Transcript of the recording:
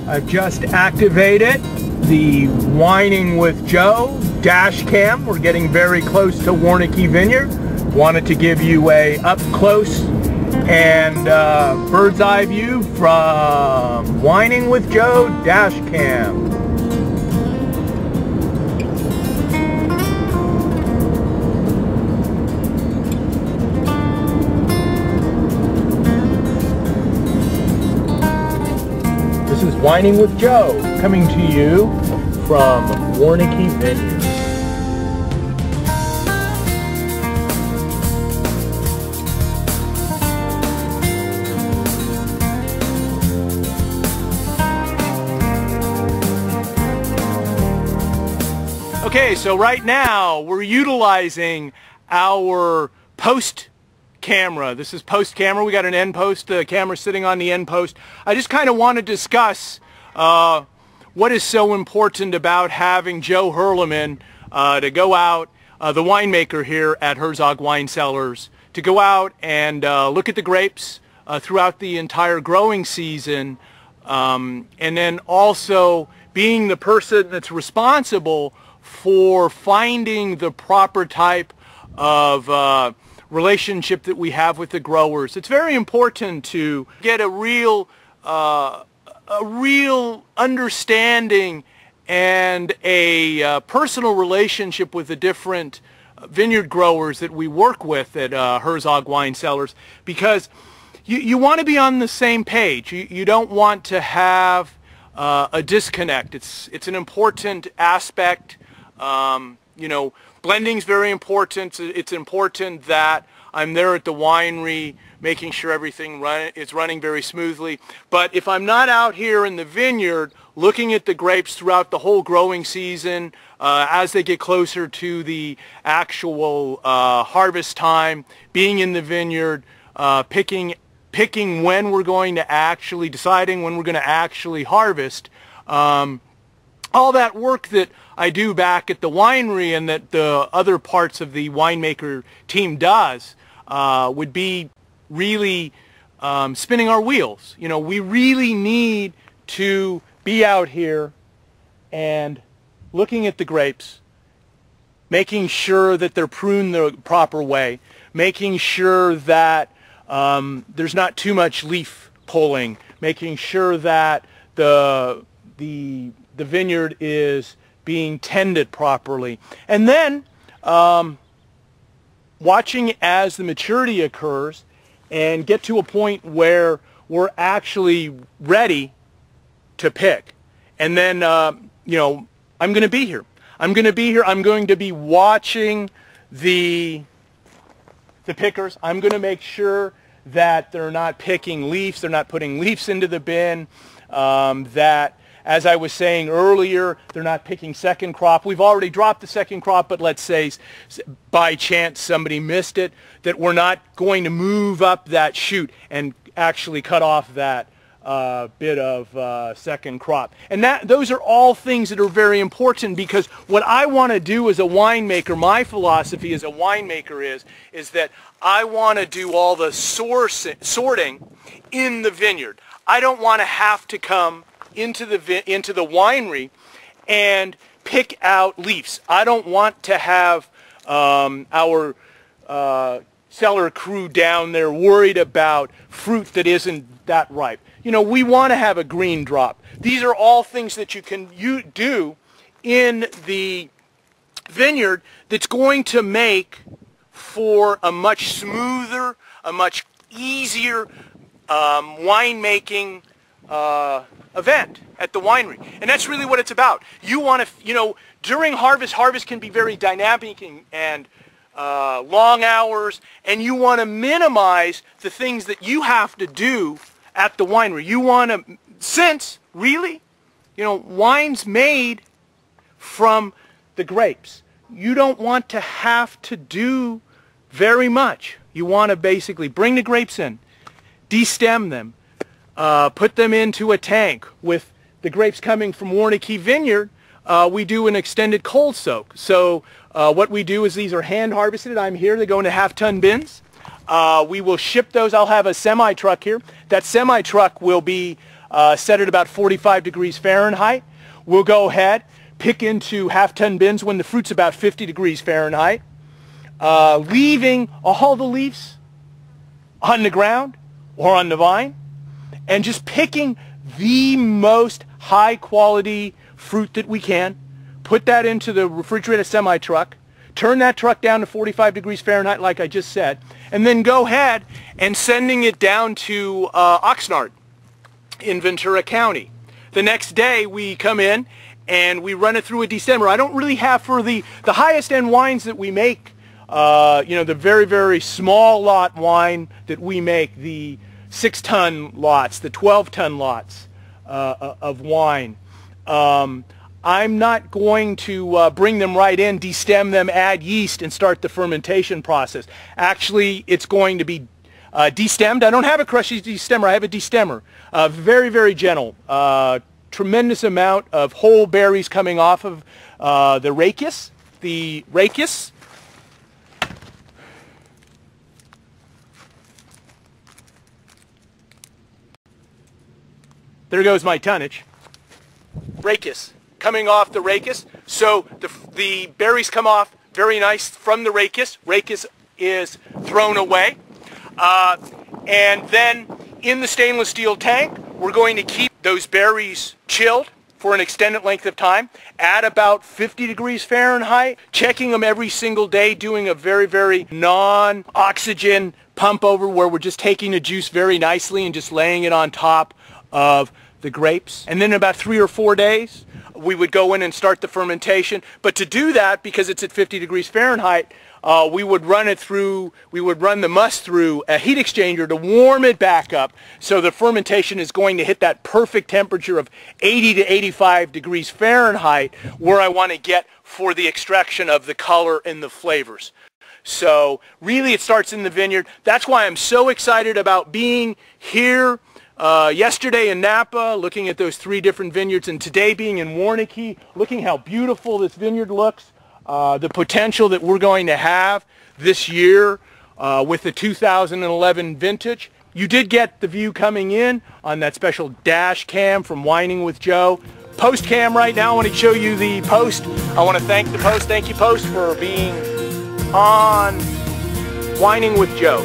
I've just activated the Wining with Joe dash cam. We're getting very close to Warnicki Vineyard. Wanted to give you a up close and bird's eye view from Wining with Joe dash cam. This is Wining with Joe, coming to you from Warnicki Vineyards. Okay, so right now we're utilizing our post camera. This is post camera. We got an end post camera sitting on the end post. I just kind of want to discuss what is so important about having Joe Hurleman to go out, the winemaker here at Herzog Wine Cellars, to go out and look at the grapes throughout the entire growing season, and then also being the person that's responsible for finding the proper type of relationship that we have with the growers. It's very important to get a real understanding and a personal relationship with the different vineyard growers that we work with at Herzog Wine Cellars, because you want to be on the same page. You don't want to have a disconnect. It's an important aspect. You know, blending's very important. It's important that I'm there at the winery making sure everything is running very smoothly. But if I'm not out here in the vineyard looking at the grapes throughout the whole growing season, as they get closer to the actual harvest time, being in the vineyard, picking when we're going to actually, deciding when we're going to actually harvest, all that work that I do back at the winery and that the other parts of the winemaker team does would be really spinning our wheels. You know, we really need to be out here and looking at the grapes, making sure that they're pruned the proper way, making sure that there's not too much leaf pulling, making sure that the vineyard is being tended properly, and then watching as the maturity occurs and get to a point where we're actually ready to pick. And then you know, I'm going to be here. I'm going to be watching the pickers. I'm going to make sure that they're not picking leaves, they're not putting leaves into the bin, that, as I was saying earlier, they're not picking second crop. We've already dropped the second crop, but let's say by chance somebody missed it, that we're not going to move up that chute and actually cut off that bit of second crop. And those are all things that are very important, because what I want to do as a winemaker, my philosophy as a winemaker is that I want to do all the sorting in the vineyard. I don't want to have to come into the winery and pick out leaves. I don't want to have our cellar crew down there worried about fruit that isn't that ripe. You know, we want to have a green drop. These are all things that you can do in the vineyard that's going to make for a much smoother, a much easier winemaking event at the winery. And that's really what it's about. You want to, you know, during harvest can be very dynamic and long hours, and you want to minimize the things that you have to do at the winery. You want to, since really, you know, wine's made from the grapes, you don't want to have to do very much. You want to basically bring the grapes in, destem them, put them into a tank. With the grapes coming from Warnicki Vineyard, we do an extended cold soak. So what we do is, these are hand harvested. I'm here. They go into half-ton bins. We will ship those. I'll have a semi-truck here. That semi-truck will be set at about 45 degrees Fahrenheit. We'll go ahead, pick into half-ton bins when the fruit's about 50 degrees Fahrenheit, leaving all the leaves on the ground or on the vine, and just picking the most high-quality fruit that we can, put that into the refrigerated semi-truck, turn that truck down to 45 degrees Fahrenheit like I just said, and then go ahead and sending it down to Oxnard in Ventura County. The next day we come in and we run it through a destemmer. I don't really have for the highest end wines that we make, you know, the very, very small lot wine that we make, the 6-ton lots, the 12-ton lots of wine. I'm not going to bring them right in, destem them, add yeast, and start the fermentation process. Actually, it's going to be destemmed. I don't have a crushed destemmer. I have a destemmer. Very, very gentle. Tremendous amount of whole berries coming off of the rachis. The rachis. There goes my tonnage. Rachis. Coming off the rachis. So the berries come off very nice from the rachis. Rachis is thrown away. And then in the stainless steel tank, we're going to keep those berries chilled for an extended length of time at about 50 degrees Fahrenheit, checking them every single day, doing a very, very non-oxygen pump over where we're just taking the juice very nicely and just laying it on top of the grapes. And then in about 3 or 4 days, we would go in and start the fermentation. But to do that, because it's at 50 degrees Fahrenheit, we would run the must through a heat exchanger to warm it back up, so the fermentation is going to hit that perfect temperature of 80 to 85 degrees Fahrenheit where I want to get for the extraction of the color and the flavors. So really it starts in the vineyard. That's why I'm so excited about being here yesterday in Napa, looking at those 3 different vineyards, and today being in Warneke, looking how beautiful this vineyard looks. The potential that we're going to have this year with the 2011 vintage. You did get the view coming in on that special dash cam from Whining with Joe. Post cam right now, I want to show you the Post. I want to thank the Post. Thank you, Post, for being on Whining with Joe.